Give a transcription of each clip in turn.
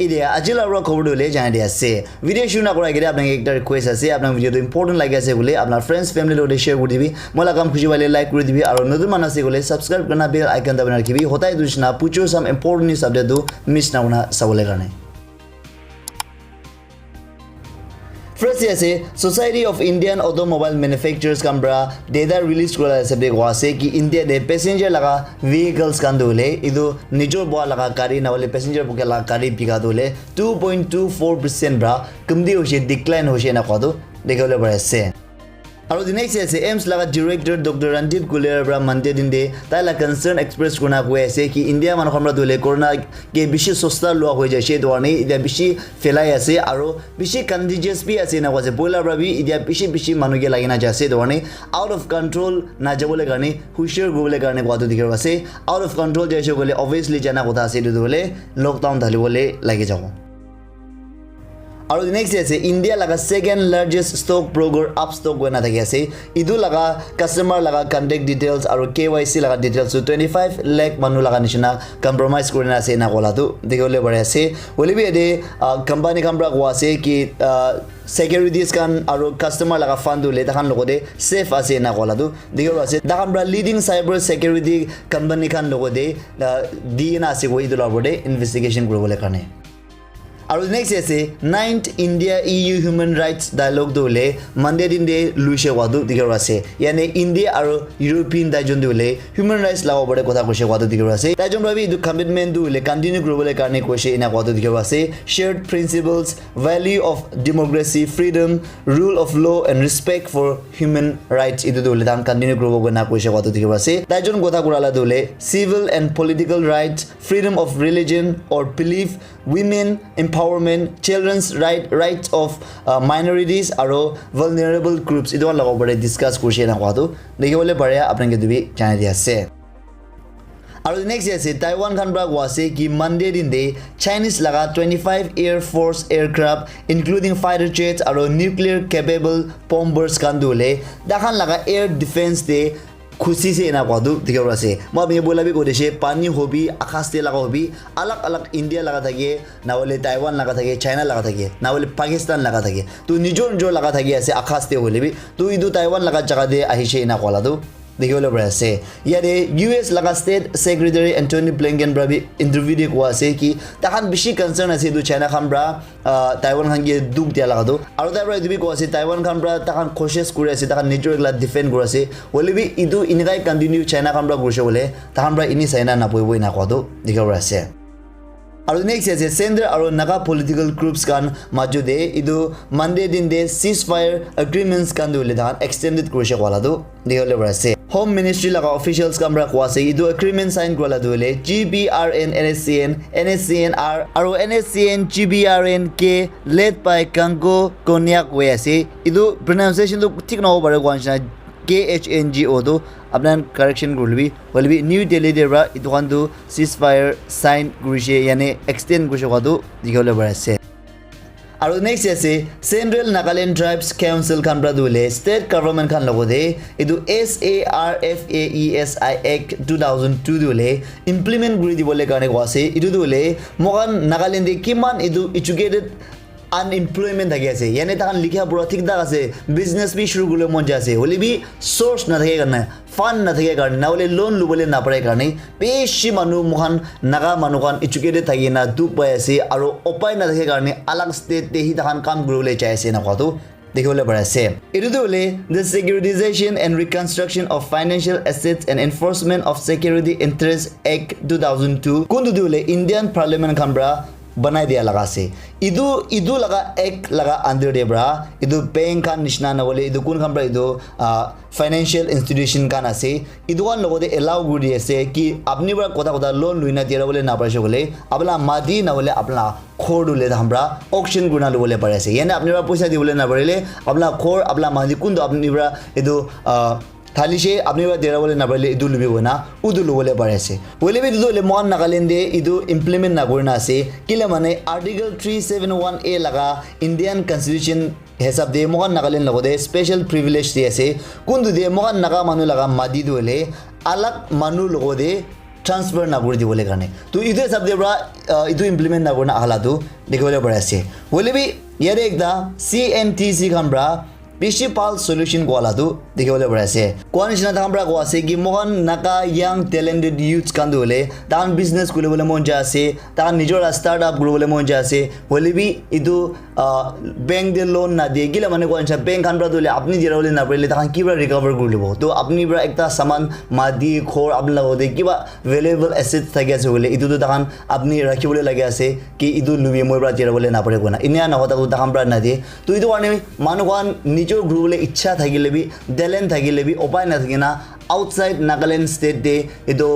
idea ajil aro khobor dole jane dia ase video shoot na kora gere apnake ekta request ase apnak video to important like ase bole apnar friends family lode share kori dibi mola kam khushi wale like kori dibi aro notun man ase gole subscribe karna bell icon dabana rakhibi hotai dushna pucho some important news update do miss na hona sabole karne First yes Society of Indian Automobile Manufacturers Kambra data released kola sabde wase ki India de passenger laga vehicles kan dole idu nijor boa laga gari na wale passenger buke laga gari pika dole 2.24% bra kumdi hoshe decline hoshe na kodo dekole barase Aro the next year AIMS laga director Dr. Ranjit Guler bra Monday din de taila concern express kona koi ase ki India man khamra dole corona ke bishi sosta lua hoi ja she dwani ida bishi felai ase aro bishi contagious bi ase na wase boiler bra bi ida bishi manu ge lagina ja se dwani out of control na jabole garni hushir gobole garni gwadu dikher ase out of control jaise gole obviously jana kotha ase dole lockdown dhali bole lagi jago Aro the next year India laga second largest stock broker Upstock wena thaki ase idu laga customer laga contact details aro KYC laga details so 25 lakh manu laga nishina compromise korina ase na kola tu dekole bare ase woli bi ade company kambra ko ase ki securities kan aro customer laga fund le takhan logode safe ase na kola tu dekole ase dakhan bra leading cyber security company kan logode dina ase ko idu labode investigation korobole karne Aro next year 9th India EU Human Rights Dialogue dole Monday din de luise wadu dikera ase yani India aro European dajon dole human rights law bode kotha kose wadu dikera ase dajon rabi du commitment dole continue global karne kose ina wadu dikera ase shared principles value of democracy freedom rule of law and respect for human rights idu dole dan continue global na kose wadu dikera ase dajon kotha kurala dole civil and political rights freedom of religion or belief women empowerment children's rights of minorities aro vulnerable groups idu lago bare discuss kurse na kwadu dekibole bare apnake dubi jane dia ase aro the next year Taiwan kan bra wase ki Monday din de Chinese laga 25 Air Force aircraft including fighter jets aro nuclear capable bombers kan dole dakhan laga air defense de खुशी से ना पादु दिखा से मैं अभी बोला भी कोई देशे पानी हो भी आकाश ते लगा हो भी अलग अलग इंडिया लगा था ये ना वाले ताइवान लगा था ये चाइना लगा था ये ना वाले पाकिस्तान लगा था ये तो निजोर लगा था ये ऐसे आकाश ते बोले भी तो इधर ताइवान लगा जगह दे आहिशे ना कोला दो देखो ले बड़ा से यारे US लगा स्टेट सेक्रेटरी एंटोनी ब्लिंकन ब्रा भी इंटरव्यू दे को से कि तहन बिशी कंसर्न है दु चाइना खान ब्रा ताइवान खान के दुख दिया लगा दो और ताइवान दुबी को से ताइवान खान ब्रा तहन कोशिश करे से तहन नेचर ला डिफेंड करे से बोले भी इदु इनगाई कंटिन्यू चाइना खान ब्रा गुरसे बोले तहन ब्रा इनी चाइना ना पोई ना को दो देखो बड़ा से Aro next year Sendra aro Naga political groups kan majude idu Monday din de ceasefire agreements kan dole dan extended kurse wala do dekole barase Home Ministry laga officials kamra kwase idu agreement sign kola dole GBRN NSCN NSCNR aro NSCN GBRN ke led by Kango Konyak wase idu pronunciation do thik na ho bare kwansha KHNGO do अपना correction गुलबी वलबी न्यू दिल्ली देबरा इदुखानदु ceasefire sign गुरिसे यानी extend गुरिसे खादु दिखले बरासे आरो नेक्स्ट यासे सेंट्रल नागालैंड ट्राइब्स काउंसिल खानब्रा दुले स्टेट गवर्नमेंट खान लगोदे इदु SARFAESI एक्ट 2002 दुले इंप्लीमेंट गुरि दिबले कारणे वासे इदु दुले मोगन नागालैंड दे किमान इदु educated unemployment thake ase yani takan likha pura thik da ase business bi shuru gule mon jase holi bi source na thake karna fund na thake karna na hole loan lubole na pare karne beshi manu mohan naga manu kan educated thake na duk pai ase aro opai na thake karne alag state te hi takan kam gurule chai ase na khatu dekhole barase idu dole the securitization and reconstruction of financial assets and enforcement of security interest act 2002 kundu dole Indian parliament kambra बनाई दिया लगा से इदु लगा एक लगा अंदर दे ब्रा इदु bank का निशना न बोले इदु कौन खंबरा इदु फाइनेंशियल इंस्टीट्यूशन का ना से इदु वन लोगों दे अलाउ गुडी ऐसे कि अपनी बड़ा कोता लोन लुइना दिया बोले ना पड़े बोले अपना मादी ना बोले अपना खोर डुले हमरा ऑक्शन गुना बोले पड़े से यानी अपनी बड़ा पैसा दी बोले ना पड़े अपना खोर अपना मादी कुंदो अपनी बड़ा इदु थाली से अपने बात देरा बोले ना बोले इदु लुबी बोना उदु बोले पड़े से बोले भी इदु ले मोहन नागालैंड दे इदु इम्प्लीमेंट ना करना से किले माने आर्टिकल 371A लगा इंडियन कॉन्स्टिट्यूशन हिसाब दे मोहन नागालैंड लगो दे स्पेशल प्रिविलेज दे से कुंदु दे मोहन नागा मानु लगा मादी दोले अलग मानु लगो दे ট্ৰান্সফাৰ নকৰি দিবলৈ কাৰণে তো ইটো হিচাপ দিয়ে পৰা ইটো ইমপ্লিমেণ্ট নকৰি আহলাটো দেখিবলৈ পাই আছে হ'লেবি ইয়াৰে একটা CNTC খানব্ৰা principal solution কোৱালাটো দেখিবলৈ পাই আছে কোৱা নিচিনা তাহামৰা কোৱা আছে কি মহান নাকা young talented youths কান্দু হলে তাহান বিজনেছ কৰিবলৈ মন যায় আছে তাহান নিজৰ ষ্টাৰ্টআপ কৰিবলৈ মন যায় আছে হ'লেবি ইটো বেংক দে লোন না দিয়ে গিলা মানে কোৱা নিচিনা বেংক খানব্ৰা দলে আপুনি দিৰাবলৈ নাপাৰিলে তাহান কিবা ৰিকভাৰ কৰি ল'ব তো আপুনি পৰা একটা সামান মাদি খোৰ আপোনাৰ লগতে কিবা ভেলুৱেবল এছেটছ থাকি আছে হ'লে ইটোতো তাহান আপুনি ৰাখিবলৈ লাগে আছে কি ইটো লুবি মই পৰা দিৰাবলৈ নাপাৰে কোনা ইনিয়া নহতাকো তাহামৰা না দিয়ে তো ইটো কাৰণে মানুহখন নিজৰ গ্ৰুবলৈ ইচ্ছা থাকিলে বি টেলেণ্ট থাকিলে বি উপায় নাথাকে না আউটসাইড নাগালেণ্ড ষ্টেট দে এইটো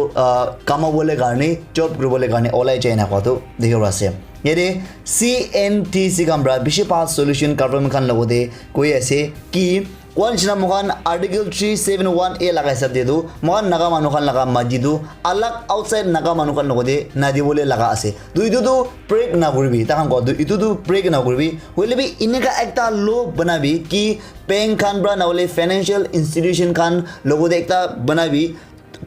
কামাবলৈ কাৰণে জব কৰিবলৈ কাৰণে ওলাই যায় নাকোৱাটো দেখিব আছে ইয়াৰে CNTC কামৰা বেছি পাছ সলিউশ্যন গভৰ্ণমেণ্ট খান লগতে কৈ আছে কি কোৱা নিচিনা মহান আৰ্টিকল 371A লগা হিচাপ দিয়ে মহান নাগা মানুহখান লগা মাজিদো আলাক আউটসাইড নাগা মানুহখান লগতে নাদিবলৈ লগা আছে দুইটোতো ব্ৰেক নকৰিবি তাহান কয় ইটোতো ব্ৰেক নকৰিবি হ'লেবি এনেকা একটা লো বনাবি কি বেংক খান পৰা নহ'লে ফাইনেন্সিয়েল ইনষ্টিটিউশ্যন খান লগতে একটা বনাবি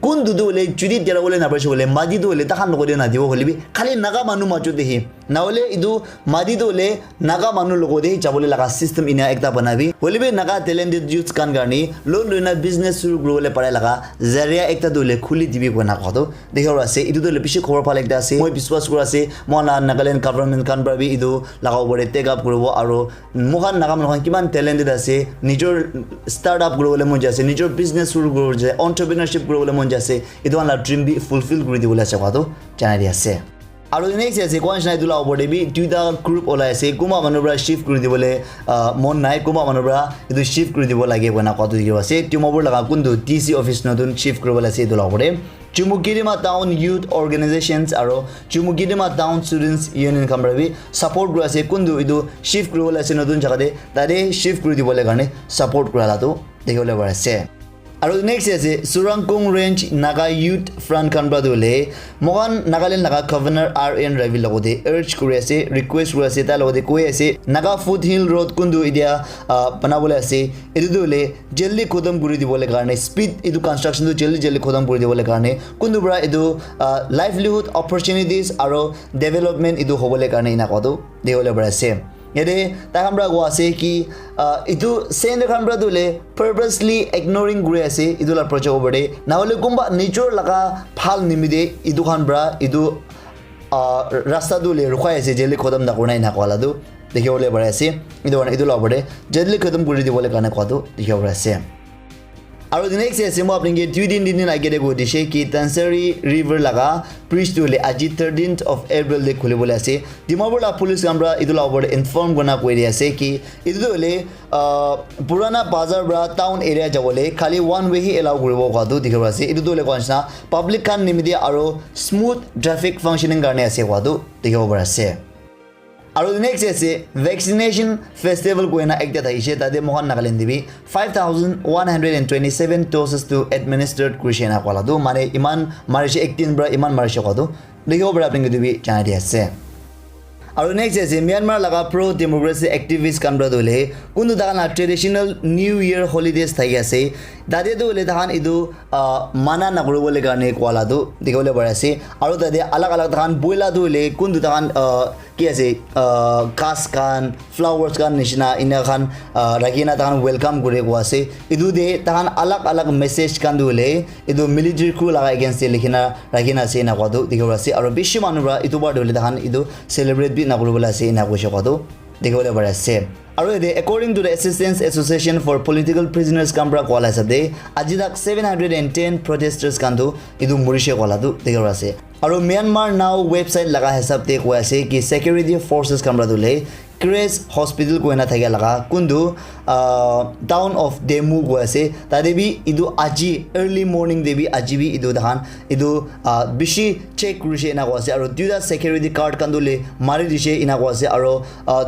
কোন দুটো হলে যদি দিৰাবলৈ নাপাৰিছে হ'লে মাজিদো হ'লে তাহান লগতে নাদিব হ'লেবি খালি নাগা মানুহ মাজত দেখি নহ'লে ইটো মাদিটো হ'লে নাগা মানুহ লগতে যাবলৈ লগা চিষ্টেম ইনা একটা বনাবি হ'লেবি নাগা টেলেণ্টেড ইউথছ কান কাৰণে লোন লৈ না বিজনেছ শুৰু কৰিবলৈ পাৰে লগা জাৰিয়া একটা দলে খুলি দিবি কোৱা নাকটো দেখিব আছে ইটো দলে বেছি খবৰ পালে একটা আছে মই বিশ্বাস কৰা আছে মই নাগালেণ্ড গভৰ্ণমেণ্ট খান পৰা ইটো লগাব পাৰে টেক আপ কৰিব আৰু মহান নাগা মানুহখন কিমান টেলেণ্টেড আছে নিজৰ ষ্টাৰ্টআপ কৰিবলৈ মন যায় আছে নিজৰ বিজনেছ শুৰু কৰিবলৈ যায় এণ্টাৰপ্ৰিনাৰশ্বিপ কৰিবলৈ মন যায় আছে এইটো আমাৰ ড্ৰিম বি ফুলফিল কৰি দিবলৈ আছে কথাটো জানাই দি আছে আৰু নেক্সট আছে কোৱা নিচিনা এইটো লাভ দেবি দুটা গ্ৰুপ ওলাই আছে কোনোবা মানুহৰ পৰা শ্বিফ্ট কৰি দিবলৈ মন নাই কোনোবা মানুহৰ পৰা এইটো শ্বিফ্ট কৰি দিব লাগে কোৱা কথাটো দেখিব আছে টিমবোৰ লগা কোনটো TC অফিচ নতুন শ্বিফ্ট কৰিবলৈ আছে এইটো লাভ কৰে Chumukedima Town Youth Organizations আৰু Chumukedima Town Students Union কামৰাবি সাপোৰ্ট কৰি আছে কোনটো এইটো শ্বিফ্ট কৰিবলৈ আছে নতুন জাগাতে তাৰে শ্বিফ্ট কৰি দিবলৈ কাৰণে সাপোৰ্ট কৰাটো দেখিবলৈ পাই আছে আৰু নেক্সট আছে সুৰাংকুং ৰেঞ্জ নাগা ইউথ ফ্ৰণ্ট কানবা দলে মহান নাগালেণ্ড নাগা গভৰ্ণৰ RN ৰাভি লগতে আৰ্জ কৰি আছে ৰিকুৱেষ্ট কৰি আছে তাৰ লগতে কৈ আছে নাগা ফুট হিল ৰোড কোনটো এতিয়া বনাবলৈ আছে এইটো দলে জলদি খতম কৰি দিবলৈ কাৰণে স্পীড এইটো কনষ্ট্ৰাকশ্যনটো জলদি খতম কৰি দিবলৈ কাৰণে কোনটো পৰা এইটো লাইভলিহুড অপৰচুনিটিজ আৰু ডেভেলপমেণ্ট এইটো হ'বলৈ কাৰণে ইনাকটো দেখিবলৈ পাই আছে ইয়াতে তাক আমৰা কোৱা আছে কি ইটো চেণ্টাৰ খানব্ৰা দলে পাৰ্পাছলি ইগনৰিং কৰি আছে ইটোলাৰ প্ৰজেক্ট ওপৰতে নহ'লে কোনোবা নিজৰ লগা ভাল নিমিতে ইটো খানব্ৰা ইটো ৰাস্তা দলে ৰখাই আছে জেলি খতম নকৰাই নাকলাটো দেখিবলৈ পাই আছে ইটো লগতে জেলি খতম কৰি দিবলৈ কাৰণে কোৱাটো দেখিব পাই আছে আৰু নেক্সট আছে মই আপোনাক 2 দিন আগতে কৈ দিছে কি টানচাৰী ৰিভাৰ লগা ব্ৰিজ দলে আজি 13th of April দে খুলিবলৈ আছে ডিমাপুৰ পুলিচ কামৰা ইটো লগতে ইনফৰ্ম গনা কৰি আছে কি ইটো দলে পুৰানা বাজাৰ পৰা টাউন এৰিয়া যাবলৈ খালি ওৱান ৱে হি এলাউ কৰিব কোৱাটো দেখিব আছে ইটো দলে কোৱা পাব্লিক খান নিমিতে আৰু স্মুথ ট্ৰাফিক ফাংচনিং কাৰণে আছে কোৱাটো দেখিব পৰা আছে আৰু নেক্সট আছে ভ্যাকসিনেশন ফেষ্টিভেল কোনা একটা থাকিছে তাতে মহান নাগালেণ্ড দিবি 5127 ড'জেছ টু এডমিনিষ্ট্ৰেড কৰিছে না কলাটো মানে ইমান মাৰিছে 18 পৰা ইমান মাৰিছে কটো দেখিব পৰা আপুনি দিবি জানাই দি আছে আৰু নেক্সট আছে মিয়ানমাৰ লগা প্ৰো ডেমোক্ৰেসি এক্টিভিষ্ট কামৰা দলে কোনটো দানা ট্ৰেডিশনাল নিউ ইয়াৰ হলিডেজ থাকি আছে দাদে দলে দান ইটো মানা নকৰিবলৈ কাৰণে কোৱালাটো দেখিবলৈ পাই আছে আৰু দাদে আলাগ দান বইলা দলে কোনটো দান কি আছে কাছ খান ফ্লাৱাৰ্ছ খান নিচিনা ইনা খান ৰাখিনা দান ওয়েলকাম কৰি কোৱা আছে ইটো দে দান আলাগ মেছেজ খান দলে ইটো মিলিটাৰী ক্ৰু লগা এগেইনষ্ট লিখিনা ৰাখিনা আছে না কোৱাটো দেখিব আছে আৰু বেছি মানুহৰা ইটো বাৰ দলে দান ইটো সেলিব্ৰেট বি নকৰিবলৈ আছে ইনা কৈছে কোৱাটো দেখিবলৈ পাই আছে আৰু according to the Assistance Association for Political Prisoners কামৰা কোৱা আছে দে আজি তাক 710 protesters কান্দু ইটো মৰিছে কোৱাটো দেখিব আছে আৰু মিয়ানমাৰ নাও ৱেবছাইট লগা হিচাপতে কৈ আছে কি সিকিউৰিটি ফৰ্চেছ কামৰা দলে ক্ৰেছ হস্পিটেল কোনা থাকে লগা কোনটো টাউন অফ ডেমু কৈ আছে তাতে বি ইটো আজি আৰ্লি মৰ্নিং দেবি আজি বি ইটো ধান ইটো বেছি চেক কৰিছে ইনা কৈ আছে আৰু দুটা সিকিউৰিটি কাৰ্ড কান্দুলে মাৰি দিছে ইনা কৈ আছে আৰু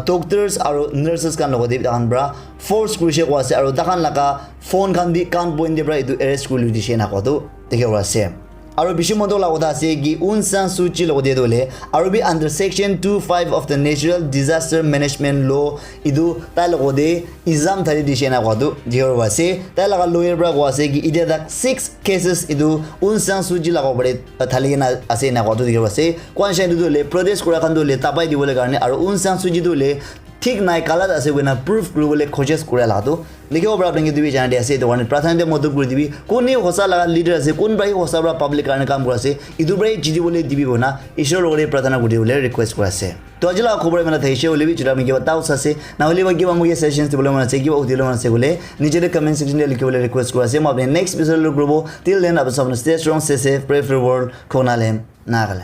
ডক্টৰছ আৰু নাৰ্ছেছ কান লগতে ধান পৰা ফৰ্চ কৰিছে কৈ আছে আৰু তাহান লগা ফোন খান দি কান পইণ্ট পৰা ইটো এৰেষ্ট কৰি দিছে ইনা কৈটো দেখিব আছে আৰু বিশ্বমতো la কথা আছে কি Aung San Suu Kyi লগতে দলে আৰু বি under section 25 of the natural disaster management law ইদু তাই লগতে exam থাৰি দিছে না কতো জিৰ আছে তাই লগা লয়াৰ পৰা কোৱা আছে কি ইতিয়া তাক 6 cases ইদু Aung San Suu Kyi লগা পৰে থালি না আছে না কতো জিৰ আছে কোৱানশাই দলে প্ৰদেশ কৰা খান দলে তাপাই দিবলৈ কাৰণে আৰু Aung San Suu Kyi দলে ঠিক নাই কালাত আছে ওনা প্রুফ কৰিবলৈ খোজেস কৰে লাটো লিখিব পৰা আপুনি দিবি জানি আছে তো কাৰণে প্ৰাথমিক মদত কৰি দিবি কোনে হসা লাগা লিডাৰ আছে কোন বাই হসা পৰা পাব্লিক কাৰণে কাম কৰিছে ইদু বাই জিদিবলৈ দিবি বনা ঈশ্বৰ লগৰে প্ৰাৰ্থনা কৰিবলৈ ৰিকুৱেষ্ট কৰিছে তো আজিলা খবৰ মানে থাইছে ওলিবি যদি আমি কিবা তাউস আছে না হলে কিবা মোক সেশনস দিবলৈ মন আছে কিবা উদিবলৈ মন আছে গলে নিজে কমেন্ট সেকশনে লিখিবলৈ ৰিকুৱেষ্ট কৰিছে মই আপুনি নেক্সট এপিসোড লগ কৰিব টিল দেন আপনি stay strong stay safe pray for world খোনালেম নাগালে